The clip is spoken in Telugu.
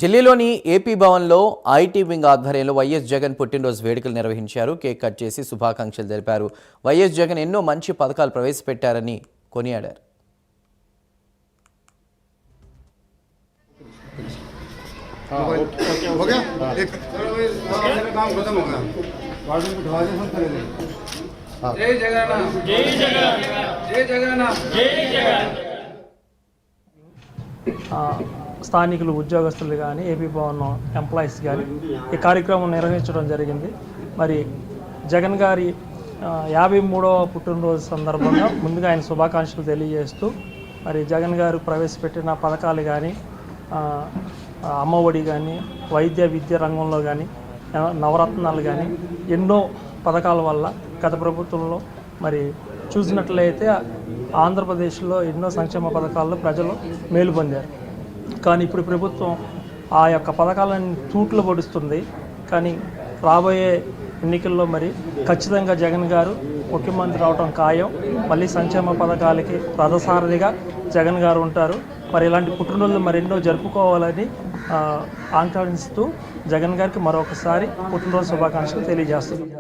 ఢిల్లీలోని ఏపీ భవన్లో ఐటీ వింగ్ ఆధ్వర్యంలో వైఎస్ జగన్ పుట్టినరోజు వేడుకలు నిర్వహించారు. కేక్ కట్ చేసి శుభాకాంక్షలు తెలిపారు. వైఎస్ జగన్ ఎన్నో మంచి పథకాలు ప్రవేశపెట్టారని కొనియాడారు. స్థానికులు ఉద్యోగస్తులు కానీ ఏపీ భవన్ ఎంప్లాయీస్ కానీ ఈ కార్యక్రమం నిర్వహించడం జరిగింది. మరి జగన్ గారి 53వ పుట్టినరోజు సందర్భంగా ముందుగా ఆయన శుభాకాంక్షలు తెలియజేస్తూ మరి జగన్ గారు ప్రవేశపెట్టిన పథకాలు కానీ అమ్మఒడి కానీ వైద్య విద్య రంగంలో కానీ నవరత్నాలు కానీ ఎన్నో పథకాల వల్ల గత ప్రభుత్వంలో మరి చూసినట్లయితే ఆంధ్రప్రదేశ్లో ఎన్నో సంక్షేమ పథకాల్లో ప్రజలు మేలు పొందారు. కానీ ఇప్పుడు ప్రభుత్వం ఆ యొక్క పథకాలను తూట్లు పొడుస్తుంది. కానీ రాబోయే ఎన్నికల్లో మరి ఖచ్చితంగా జగన్ గారు ముఖ్యమంత్రి అవటం ఖాయం. మళ్ళీ సంక్షేమ పథకాలకి రథసారథిగా జగన్ గారు ఉంటారు. మరి ఇలాంటి పుట్టినరోజులు మరెన్నో జరుపుకోవాలని ఆకాంక్షిస్తూ జగన్ గారికి మరొకసారి పుట్టినరోజు శుభాకాంక్షలు తెలియజేస్తున్నాం.